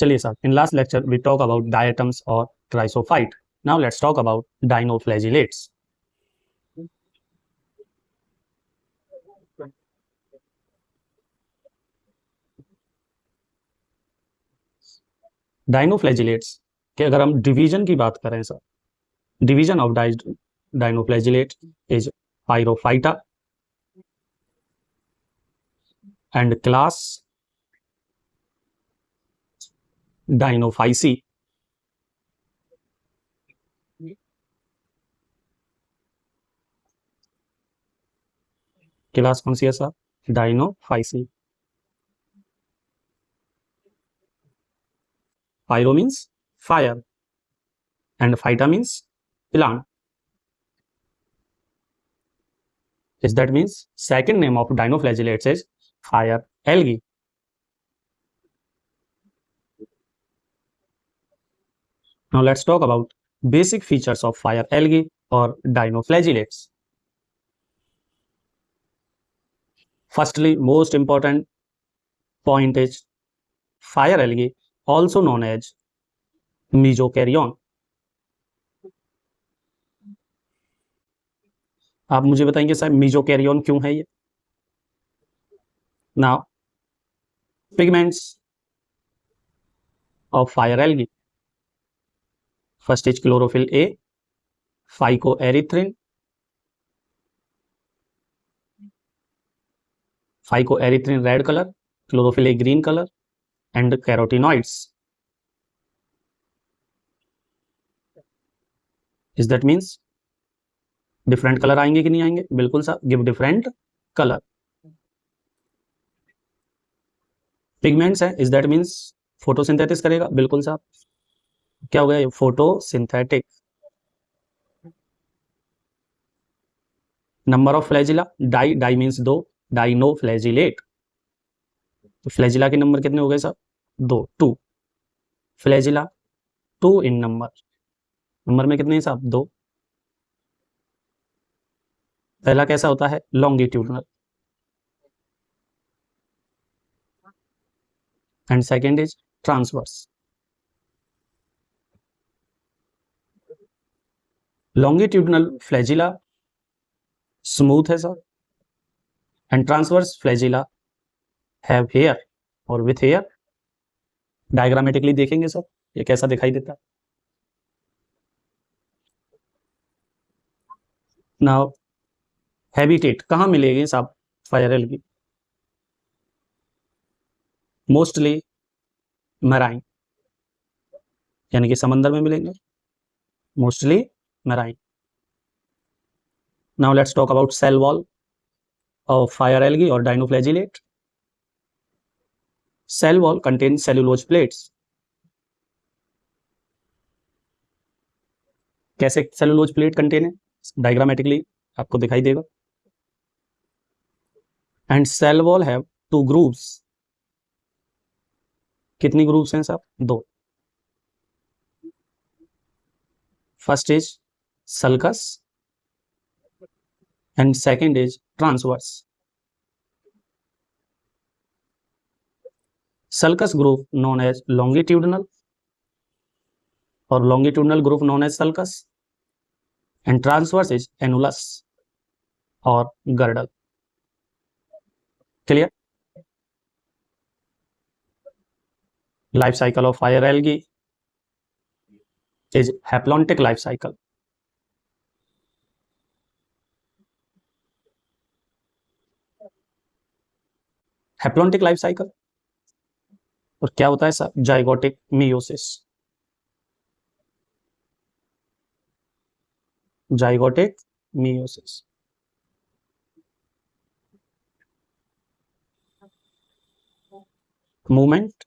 चलिए sir, in last lecture we talk about diatoms और chrysophyte. Now let's talk about dinoflagellates. Dinoflagellates के अगर हम डिवीजन की बात करें sir, division of dinoflagellate is pyrrophyta and class dinophyceae. Class कौन सी है sir? Dinophyceae. Pyrro means fire and phyta means plant. Is that means second name of dinoflagellates is fire algae. Now let's talk about basic features of fire algae or dinoflagellates. Firstly, most important point is fire algae, also known as mesocaryon. आप मुझे बताएंगे sir mesocaryon क्यों है ये? Now, pigments of fire algae. First is chlorophyll A, phycoerythrin, red color, chlorophyll A green color, and carotenoids. Is that means different colour आएंगे कि नहीं आएंगे? बिल्कुल सर, गिव डिफरेंट कलर. पिगमेंट्स है, इज दैट मीन्स फोटोसिंथेसिस करेगा? बिल्कुल सर. क्या हो गया ये? Photosynthetic. Number of flagella, di means दो, डाइनोफ्लैजिलेट. तो फ्लैजिला के नंबर कितने हो गए सर? दो, two. Flagella two in number में कितने हैं साहब? दो. पहला कैसा होता है? Longitudinal and second is transverse. Longitudinal flagella smooth है sir and transverse flagella have hair और विथ हेयर. डायग्रामेटिकली देखेंगे सर ये कैसा दिखाई देता है. नाउ हैबिटेट कहाँ मिलेगी साहब फायर एल्गी? मोस्टली मैराइन, यानी कि समंदर में मिलेंगे. Mostly marine. Now let's talk about cell wall of fire algae और dinoflagellate. Cell wall contain cellulose plates. कैसे सेलुलोज प्लेट कंटेन है? डायग्रामेटिकली आपको दिखाई देगा. And cell wall have two grooves. कितनी ग्रूव्स हैं साहब? दो. First is sulcus and second is transverse. sulcus groove known as longitudinal और longitudinal groove known as sulcus and transverse is annulus और girdle. clear? life cycle of fire algae is haplontic life cycle. haplontic life cycle और क्या होता है sir? Zygotic meiosis. Zygotic meiosis. Movement,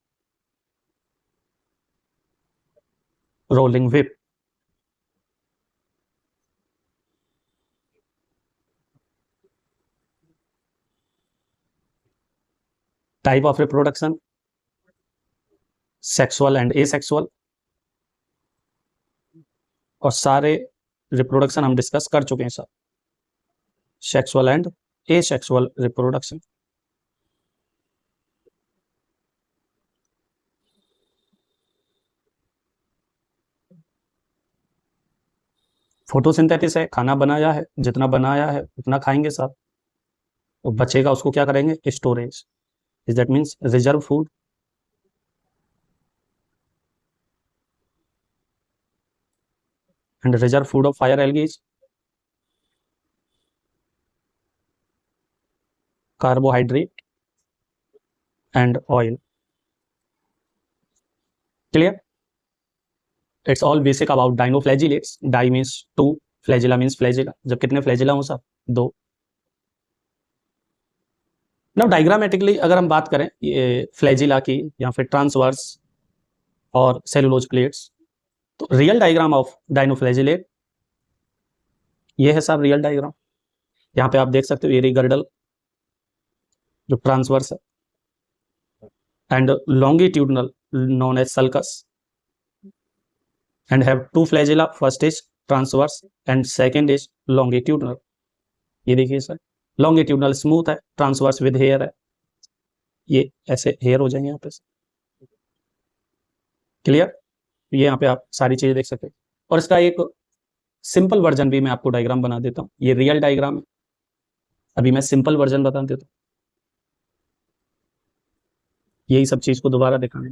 rolling whip. Type of reproduction, sexual and asexual. और सारे reproduction हम discuss कर चुके हैं sir. Sexual and asexual reproduction. Photosynthesis है, खाना बनाया है, जितना बनाया है उतना खाएंगे सब, तो बचेगा उसको क्या करेंगे, storage, is that means reserve food. And reserve food of fire algae is carbohydrate and oil. Clear, it's all basic about dinoflagellates. Di means two, flagella means flagella, जब कितने फ्लैजिला हो सब, दो। नाउ डायग्रामेटिकली अगर हम बात करें ये फ्लैजिला की या फिर ट्रांसवर्स और सेलुलोज प्लेट्स, तो रियल डायग्राम ऑफ डाइनोफ्लैजिलेट ये है सब रियल डायग्राम। यहाँ पे आप देख सकते हो, ये गर्डल जो ट्रांसवर्स है, and longitudinal known as sulcus, and have two flagella, first is transverse and second is longitudinal. ये देखिए सर, लॉन्गिट्यूडनल स्मूथ है, ट्रांसवर्स विद हेयर है, ये ऐसे हेयर हो जाएंगे यहाँ पे। क्लियर, ये यहाँ पे आप सारी चीजें देख सकते हैं। और इसका एक सिंपल वर्जन भी मैं आपको डायग्राम बना देता हूँ, ये रियल डायग्राम है, अभी मैं सिंपल वर्जन बता देता हूँ, यही सब चीज को दोबारा दिखाने।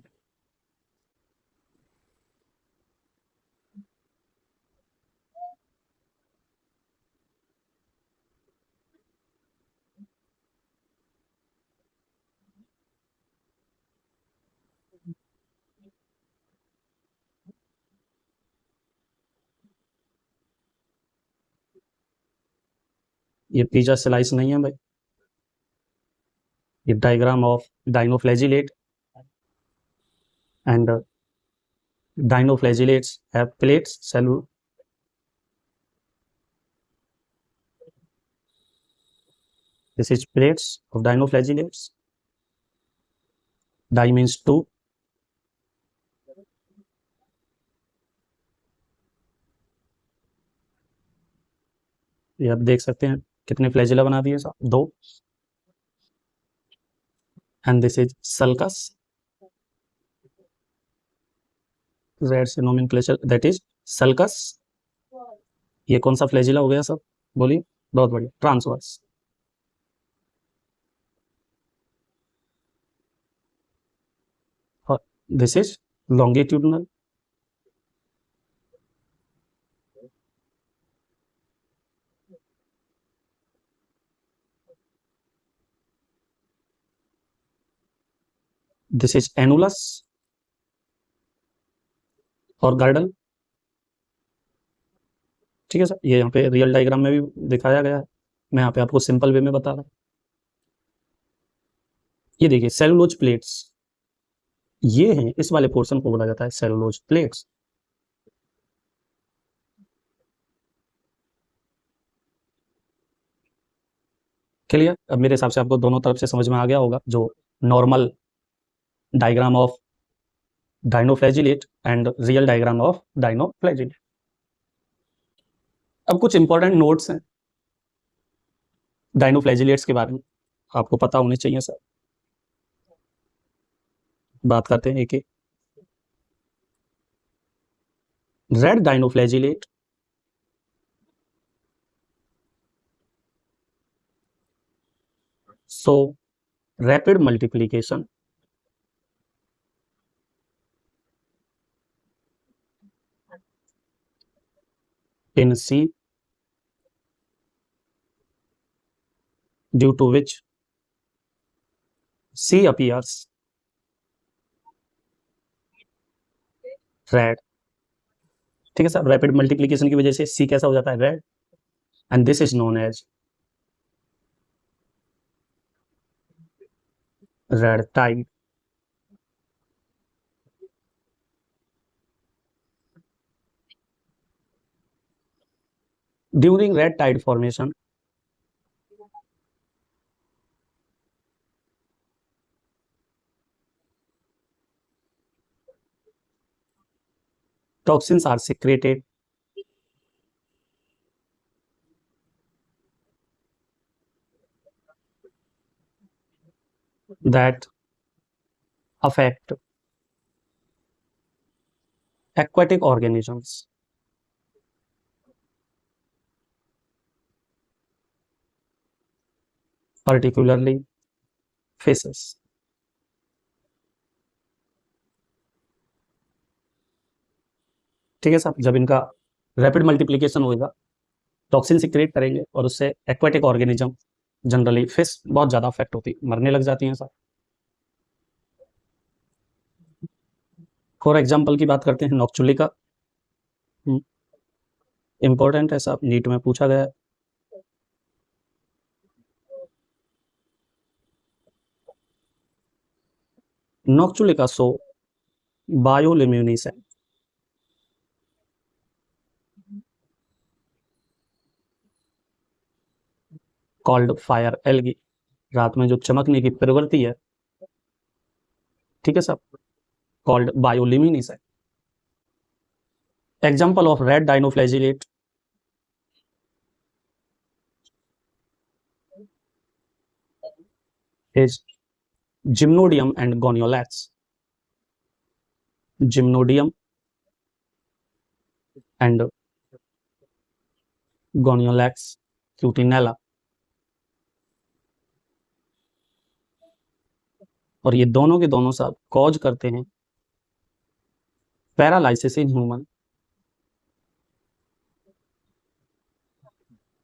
ये पिज्जा स्लाइस नहीं है भाई, ये diagram of dinoflagellate, and dinoflagellates have plates, this is plates of dinoflagellates. Di means two, ये आप देख सकते हैं कितने फ्लैजिला बना दिए साहब, दो। And this is sulcus, red से नोमेनक्लेचर दैट इज सल्कस। ये कौन सा फ्लैजिला हो गया सब, बोलिए, बहुत बढ़िया, ट्रांसवर्स। और this is longitudinal, this is annulus और गार्डल। ठीक है सर, ये यहाँ पे रियल डायग्राम में भी दिखाया गया है, मैं यहाँ पे आपको सिंपल वे में बता रहा हूँ। ये देखिए सेलुलोज प्लेट्स, ये हैं, इस वाले पोर्शन को बोला जाता है सेलुलोज प्लेट्स। क्लियर, अब मेरे हिसाब से आपको दोनों तरफ से समझ में आ गया होगा, जो normal diagram of dinoflagellate and real diagram of dinoflagellate. अब कुछ इंपॉर्टेंट नोट्स हैं डाइनोफ्लैजिलेट्स के बारे में, आपको पता होने चाहिए सर। बात करते हैं एक एक। Red dinoflagellate so rapid multiplication in C, due to which C appears red। ठीक है सर, रैपिड मल्टीप्लीकेशन की वजह से C कैसा हो जाता है, red, and this is known as red tide. During red tide formation toxins are secreted that affect aquatic organisms particularly fishes. ठीक है साहब, जब इनका रैपिड मल्टीप्लिकेशन होगा टॉक्सिन सिक्रेट करेंगे और उससे एक्वाटिक ऑर्गेनिज्म जनरली फिश बहुत ज़्यादा अफेक्ट होती, मरने लग जाती हैं साहब। फॉर एग्जाम्पल की बात करते हैं नॉक्चुली का, इंपॉर्टेंट है साहब, नीट में पूछा गया है। नॉक्चुलिका सो बायोल्यूमिनेसेंट, कॉल्ड फायर एल्गी, रात में जो चमकने की प्रवृत्ति है, ठीक है साहब, called bioluminescent. Example of red dinoflagellate is gymnodium and goniolates. Gymnodium and goniolates cutinella, और ये दोनों के दोनों साहब कॉज करते हैं paralysis in human,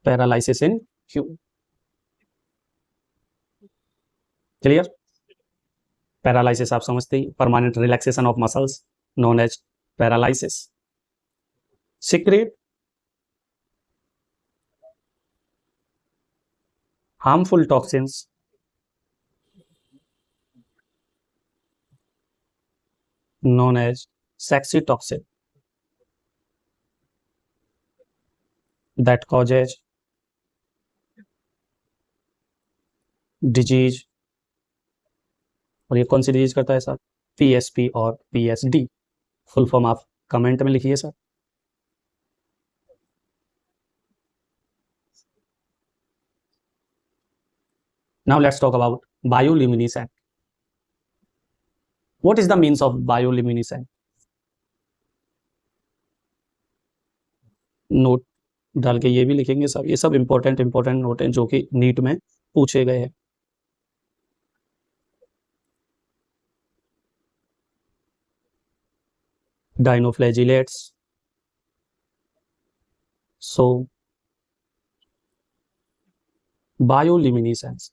paralysis in clear. Paralysis आप समझते ही, permanent relaxation of muscles known as paralysis. Secrete harmful toxins known as sexy toxin that causes disease, और ये कौन सी डिजीज करता है सर, पीएसपी और पीएसडी, फुल फॉर्म आप कमेंट में लिखिए sir. Now let's talk about bioluminescent. What is the means of bioluminescent? Note डाल के ये भी लिखेंगे सब, ये सब इंपॉर्टेंट नोट हैं जो कि नीट में पूछे गए हैं। Dinoflagellates, so bioluminescence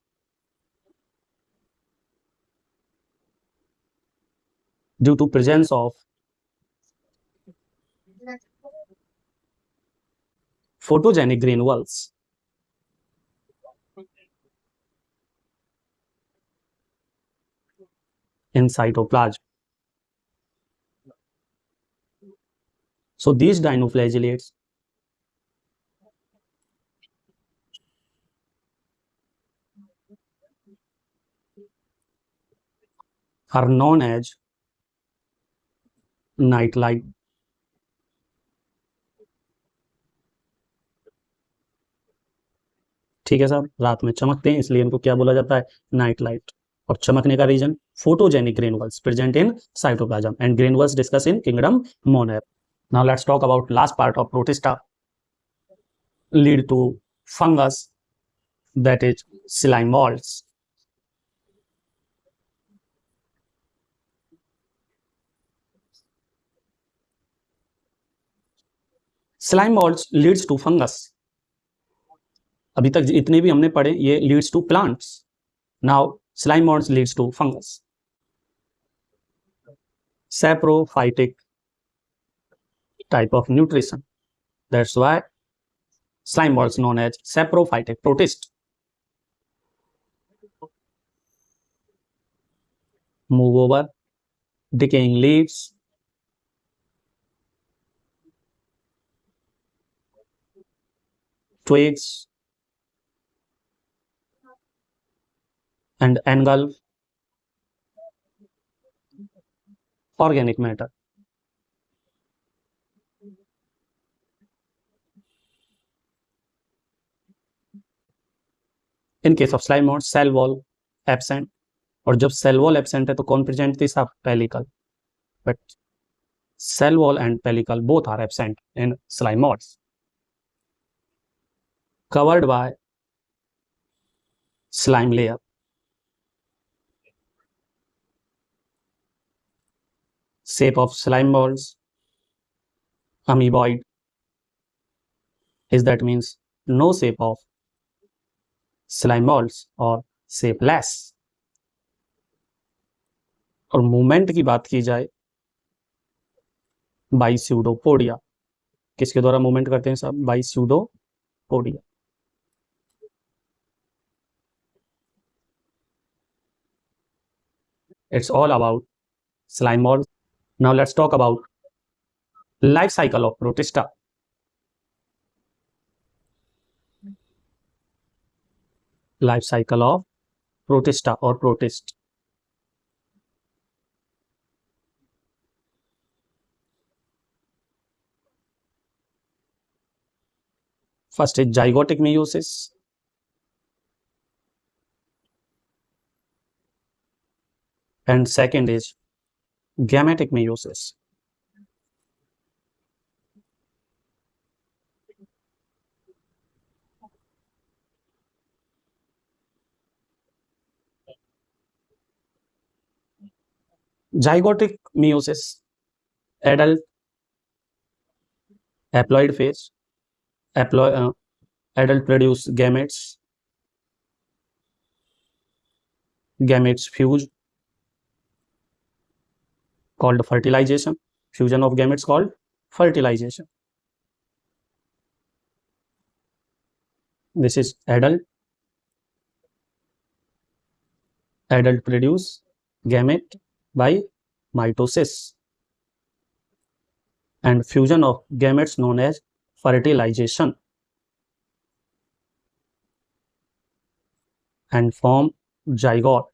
due to presence of photogenic granules in cytoplasm. So these dinoflagellates are known as night light. ठीक है साहब, रात में चमकते हैं इसलिए इनको क्या बोला जाता है, नाइट लाइट। और चमकने का reason photogenic granules present in cytoplasm and granules discuss in kingdom monera. Now let's talk about last part of protista lead to fungus, that is slime molds. Slime molds leads to fungus. अभी तक इतने भी हमने पढ़े ये leads to plants. Now slime molds leads to fungus. Saprophytic type of nutrition. That's why slime molds known as saprophytic protist. Move over decaying leaves, twigs, and engulf organic matter. In case of slime mold, cell wall absent, और जब cell wall absent है तो कौन present थी साहब, pellicle, but cell wall and pellicle both are absent in slime moulds. Covered by slime layer. Shape of slime balls, amoeboid. Is that means no shape of slime balls or shapeless. और movement की बात की जाए by pseudopodia, किसके द्वारा movement करते हैं साहब? By pseudopodia. It's all about slime balls. Now let's talk about life cycle of protista. Life cycle of protista or protist. First is zygotic meiosis. And second is gametic meiosis. Zygotic meiosis, adult haploid phase. Adult produce gametes. Gametes fuse, called fertilization. Fusion of gametes called fertilization. This is adult. Adult produce gamete by mitosis. And fusion of gametes known as fertilization. And form zygote.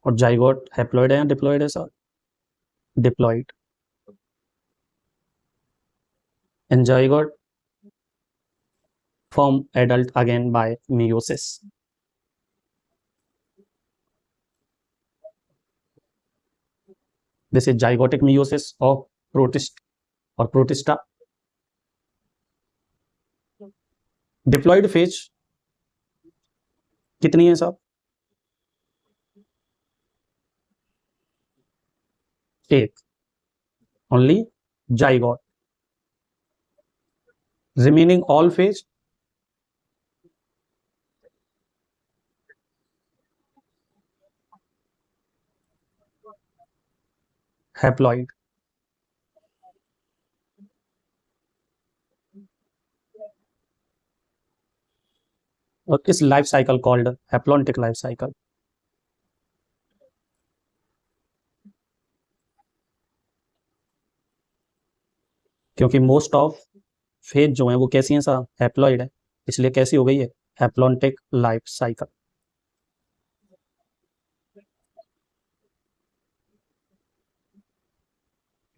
और zygote haploid है या diploid है sir? Diploid. And zygote form adult again by meiosis. This is zygotic meiosis of protist or protista. Diploid phase कितनी है साहब? एक. Only zygote. Remaining all phase haploid. और इस life cycle called haplontic life cycle. क्योंकि most of phase जो है वो कैसी हैं सर? हैप्लॉइड है, इसलिए कैसी हो गई है? Haplontic life cycle.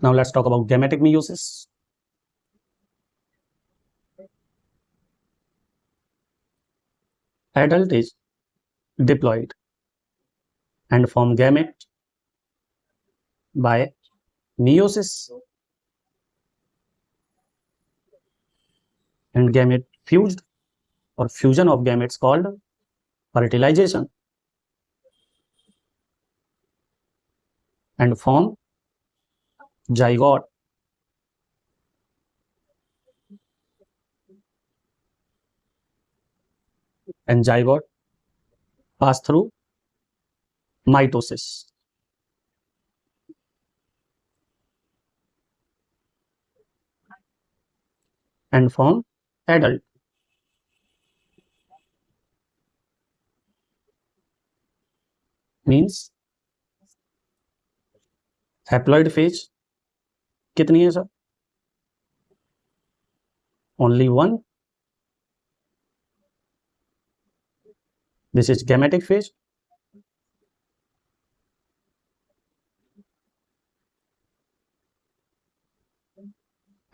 Now let's talk about gametic meiosis. Adult is diploid and form gamete by meiosis. And gamete fused or fusion of gametes called fertilization. And form zygote. And zygote pass through mitosis. And form adult. Means haploid phase कितनी है sir? Only one. This is gametic phase.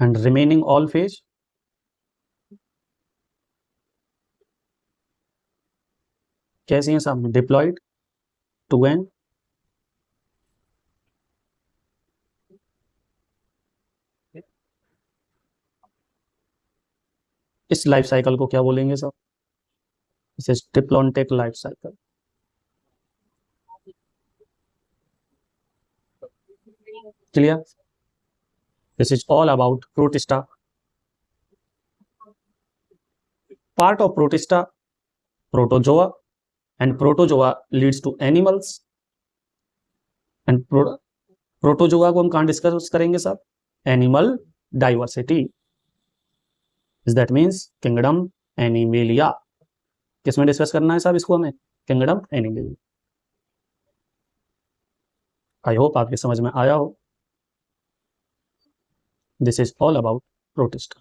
And remaining all phase कैसी हैं साहब? Diploid 2n. इस life cycle को क्या बोलेंगे sir? This is diplontic life cycle. Clear? This is all about Protista. Part of Protista, Protozoa, and Protozoa leads to animals. And Protozoa को हम कहाँ डिस्कस करेंगे साहब? Animal diversity. That means Kingdom Animalia. किसमें discuss करना है साहब इसको हमें? Kingdom Animalia. आई होप आपके समझ में आया हो. This is all about Protista.